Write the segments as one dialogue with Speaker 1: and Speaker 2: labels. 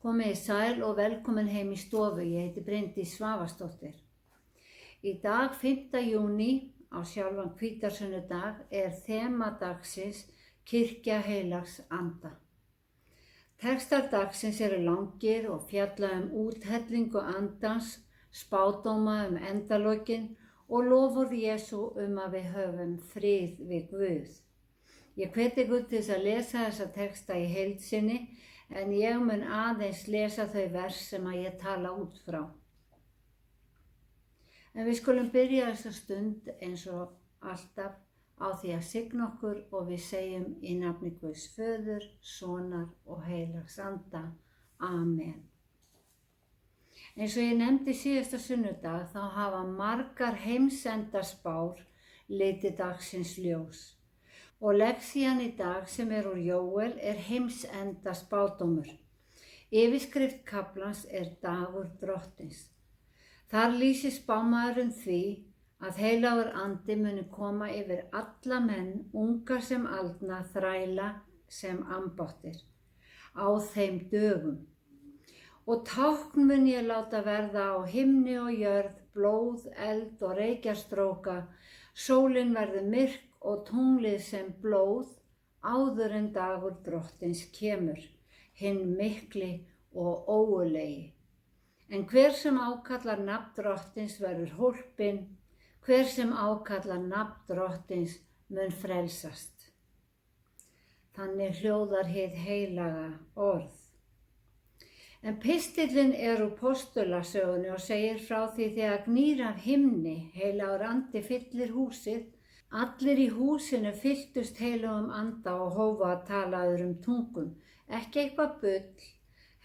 Speaker 1: Komið sæl og velkomin heim í stofu. Ég heiti Bryndís Svavarsdóttir. Í dag 5. júní á sjálfan hvítasunnudag þema dagsins Kirkja heilags anda. Textar dagsins eru langir og fjalla úthellingu andans, spádóma endalokin og loforð Jesú að við höfum frið við Guð. Ég hvet ykkur til að lesa þessa texta í heild sinni, en ég mun aðeins lesa þau vers sem ég tala út frá. En við skulum byrja þessa stund eins og alltaf á því að signa okkur og við segjum í nafni Guðs Föður, Sonar og heilags anda. Amen. Eins og ég nefndi síðasta sunnudag þá hafa margar heimsendaspár litið dagsins ljós. Og leksían í dag sem úr Jóel heimsenda spádómur. Yfirskrift kaflans dagur drottins. Þar lýsir spámaðurinn því að heilagur andi muni koma yfir alla menn, unga sem aldna, þræla sem ambáttir, á þeim dögum. Og tákn mun ég láta verða á himni og jörð, blóð, eld og reykjarstróka, sólin verður myrk og tunglið sem blóð, áður en dagur drottins kemur, hinn mikli og ógurlegi. En hver sem ákallar nafn drottins verður hólpinn, hver sem ákallar nafn drottins mun frelsast. Þannig hljóðar hið heilaga orð. En pistillinn úr postulasögunni og segir frá því þegar gnýr af himni, heilagur andi fyllir húsið. Allir í húsinu fylltust heilagum anda og hófu að tala öðrum tungum, ekki eitthvað bull,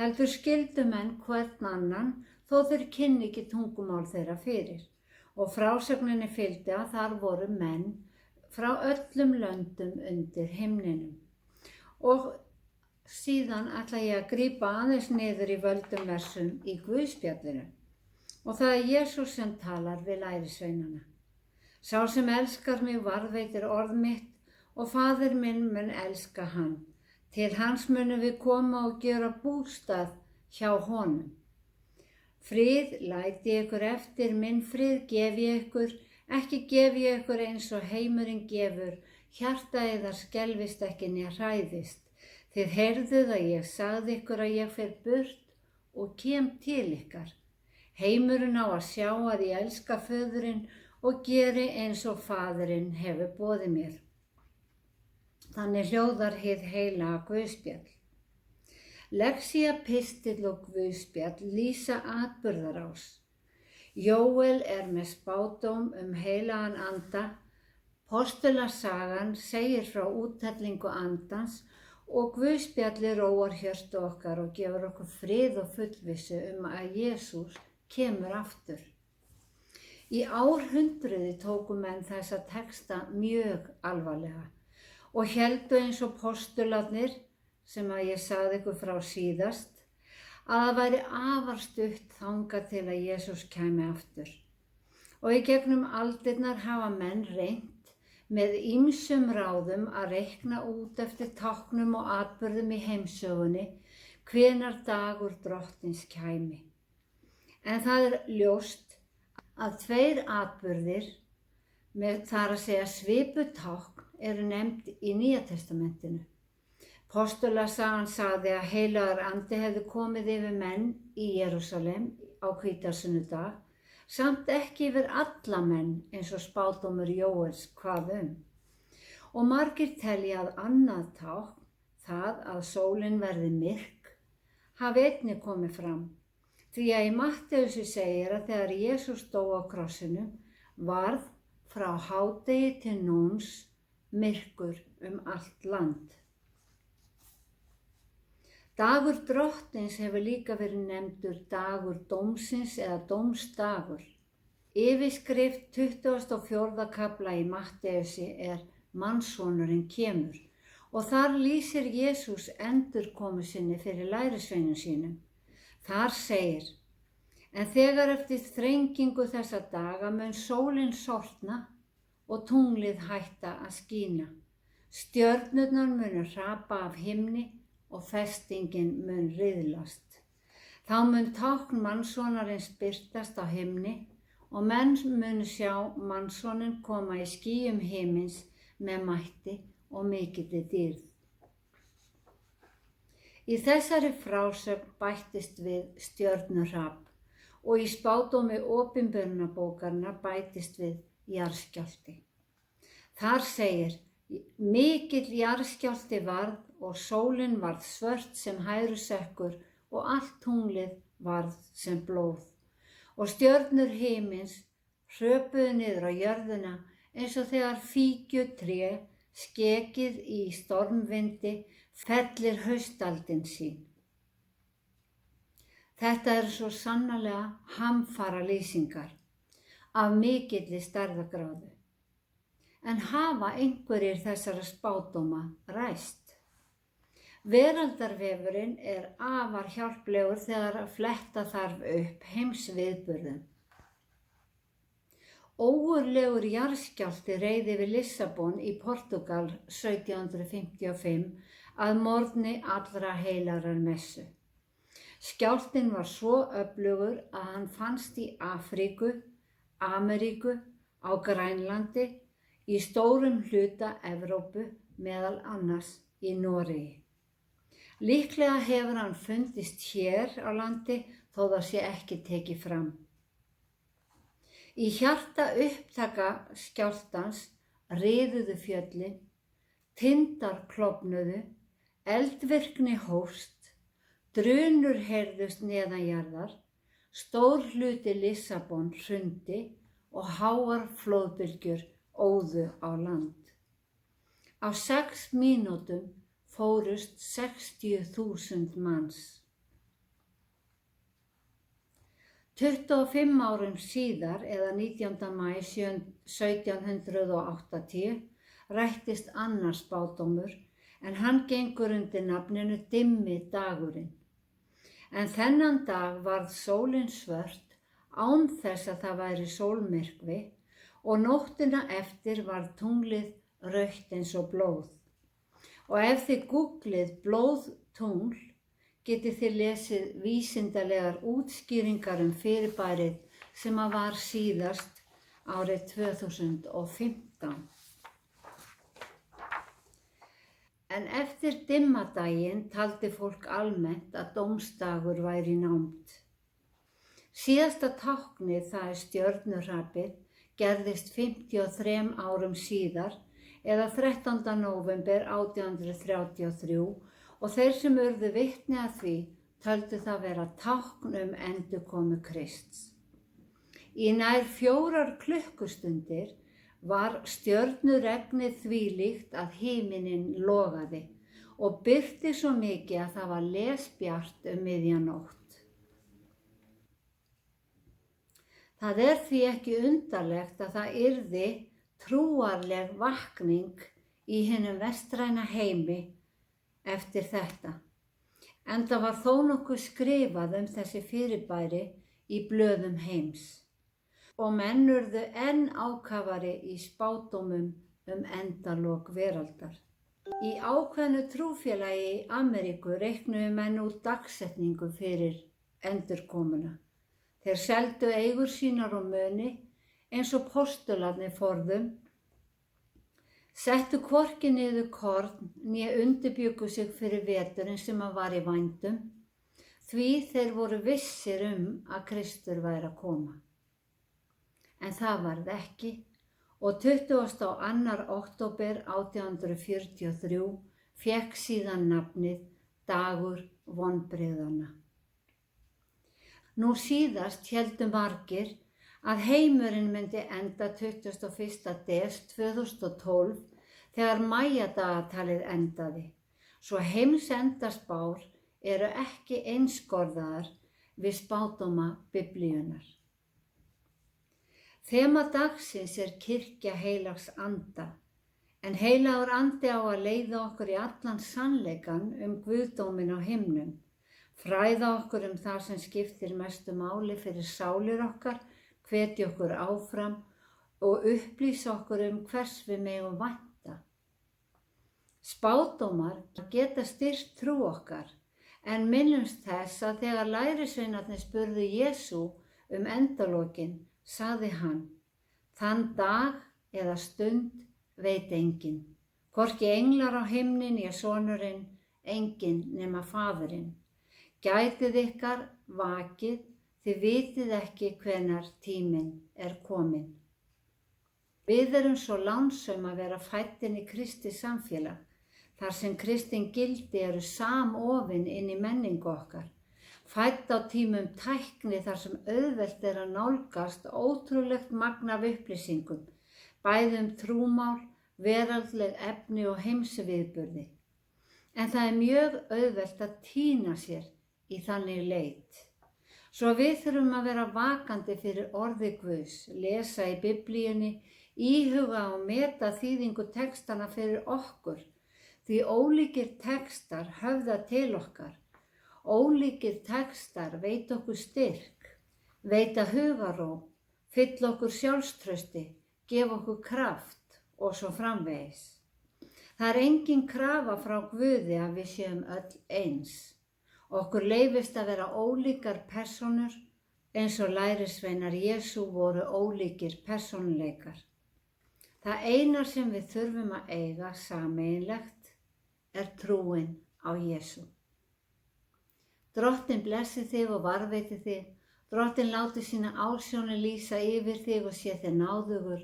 Speaker 1: heldur skildu menn hvern annan þó þeir kynni ekki tungumál þeirra fyrir. Og frásögninni fylgdi að þar voru menn frá öllum löndum undir himninum. Og síðan ætla ég að grípa aðeins niður í völdum versum í Guðspjallinu. Og það Jesús sem talar við lærisveinana. Sá sem elskar mig varðveitir orð mitt og Faðir minn mun elska hann. Til hans munum við koma og gera bústað hjá honum. Frið læti ykkur eftir, minn frið gef ég ykkur, ekki gef ég ykkur eins og heimurinn gefur, hjarta yðar skelfist ekki né hræðist. Þið heyrðuð að ég sagði ykkur að ég fer burt og kem til ykkar. Heimurinn á að sjá að ég elska Föðurinn og geri eins og Faðirinn hefur boðið mér. Þannig hljóðar hið heilaga Guðspjall. Leksía, pistill og Guðspjall lýsa atburðarás. Jóel með spádóm heilagan anda, postulasagan segir frá úthellingu andans og Guðspjalli róar hjörtu okkar og gefur okkur frið og fullvissu að Jesús kemur aftur. Í árhundruði tóku menn þessa texta mjög alvarlega og héldu eins og postularnir, sem ég sagði ykkur frá síðast, að það væri afar stutt þangað til að Jesús kæmi aftur. Og í gegnum aldirnar hafa menn reynt með ýmsum ráðum að reikna út eftir táknum og atburðum í heimsögunni hvenær dagur drottins kæmi. En það ljóst að tveir atburðir, þar að segja svipuð tákn, nefnd í Nýja testamentinu. Postulasagan sagði að heilagur andi hefði komið yfir menn í Jerúsalem á hvítasunnudag, samt ekki yfir alla menn eins og spádómur Jóels kvað Og margir telja að annað tákn, það að sólin verði myrk, hafi einnig komið fram. Því að í Matteusi segir að þegar Jesús dó á krossinu varð frá hádegi til nóns myrkur allt land. Dagur drottins hefur líka verið nefndur dagur dómsins eða dómsdagur. Yfirskrift 24. kafla í Matteusi Mannssonurinn kemur og þar lýsir Jesús endurkomu sinni fyrir lærisveinum sínum. Þar segir, en þegar eftir þrengingu þessa daga mun sólin sortna og tunglið hætta að skína. Stjörnurnar munu hrapa af himni og festingin mun riðlast. Þá mun tákn mannssonarins birtast á himni og menn munu sjá mannssoninn koma í skýjum himins með mætti og mikilli dýrð. Í þessari frásögn bættist við stjörnuhrap og í spádómi opinberunarbókarinnar bætist við jarðskjálfti. Þar segir: mikill jarðskjálfti varð og sólin varð svört sem hærusekkur og allt tunglið varð sem blóð og stjörnur himins hröpuðu niður á jörðina eins og þegar fíkjutré skekið í stormvindi fellir haustaldin sín. Þetta eru svo sannarlega hamfara lýsingar af mikilli stærðargráðu. En hafa einhverjir þessara spádóma ræst? Veraldarvefurinn er afar hjálplegur þegar að fletta þarf upp heimsviðburðum. Ógurlegur jarðskjálfti reið yfir Lissabon í Portúgal 1755 að morgni allra heilagrar messu. Skjálftinn var svo öflugur að hann fannst í Afríku, Ameríku, á Grænlandi, í stórum hluta Evrópu, meðal annars í Noregi. Líklega hefur hann fundist hér á landi þó það sé ekki tekið fram. Í hjarta upptaka skjálftans riðuðu fjöllin, tindar klofnuðu, eldvirkni hófst, drunur heyrðust neðanjarðar, stór hluti Lissabon hrundi og háar flóðbylgjur óðu á land. Á 6 mínútum fórust 60.000 manns. 25 árum síðar, eða 19. maí 1780, rættist annar spádómur, en hann gengur undir nafninu dimmi dagurinn. En þennan dag varð sólin svört án þess að það væri sólmyrkvi og nóttina eftir varð tunglið rautt eins og blóð. Og ef þið googlið blóðtungl, getið þið lesið vísindalegar útskýringar fyrirbærið sem að var síðast árið 2015. En eftir dimmadaginn taldi fólk almennt að dómsdagur væri í nánd. Síðasta táknið, það stjörnuhrapið, gerðist 53 árum síðar eða 13. nóvember 1833 og þeir sem urðu vitni að því töldu það vera tákn endurkomu Krists. Í nær 4 klukkustundir var stjörnuregnið þvílíkt að himinninn logaði og birti svo mikið að það var lesbjart miðja nótt. Það er því ekki undarlegt að það yrði trúarleg vakning í hinum vestræna heimi eftir þetta, enda var þó nokkuð skrifað þessi fyrirbæri í blöðum heims og menn urðu enn ákafari í spádómum endalok veraldar. Í ákveðnu trúfélagi í Ameríku reiknuðu menn út dagsetningu fyrir endurkomuna. Þeir seldu eigur sínar og muni eins og postularnir forðum, settu hvorki niður korn né undirbjuggu sig fyrir veturinn sem að var í vændum, því þeir voru vissir að Kristur væri að koma. En það varð ekki og 22. október 1843 fékk síðan nafnið Dagur vonbrigðanna. Nú síðast héldu margir að heimurinn myndi enda 21. des 2012 þegar mæjadagatalið endaði, svo heimsendaspár eru ekki einskorðaðar við spádóma Biblíunnar. Þema dagsins kirkja heilags anda, en heilagur andi á að leiða okkur í allan sannleikann guðdóminn á himnum, fræða okkur það sem skiptir mestu máli fyrir sálir okkar, hvetja okkur áfram og upplýsa okkur hvers við megum vænta. Spádómar geta styrkt trú okkar, En minnumst þess að þegar lærisveinarnir spurðu Jesú endalokin, sagði hann: Þann dag eða stund veit enginn, hvorki englar á himni né sonurinn, enginn nema Faðirinn. Gætið ykkar, vakið, þið vitið ekki hvenær tíminn kominn. Við erum svo lánsöm að vera fæddir í Kristi samfélag, þar sem kristin gildi eru samofin inn í menningu okkar. Fædd á tímum tækni þar sem auðvelt er að nálgast ótrúlegt magn af upplýsingum, bæði trúmál, veraldleg efni og heimsviðburði. En það er mjög auðvelt að týna sér í þannig leit. Svo við þurfum að vera vakandi fyrir orði Guðs, lesa í Biblíunni, íhuga og meta þýðingu textana fyrir okkur, því ólíkir textar höfða til okkar. Ólíkir textar veita okkur styrk, veita hugarró, fylla okkur sjálfstrausti, gefa okkur kraft og svo framvegis. Það er engin krafa frá Guði að við séum öll eins. Okkur leyfist að vera ólíkar persónur eins og lærisveinar Jesú voru ólíkir persónuleikar. Það eina sem við þurfum að eiga sameiginlegt er trúin á Jesú. Drottinn blessi þig og varðveiti þig. Drottinn láti sína ásjónu lýsa yfir þig og sé þér náðugur.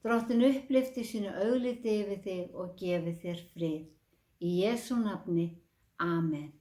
Speaker 1: Drottinn upplyfti sínu augliti yfir þig og gefi þér frið. Í Jesú nafni. Amen.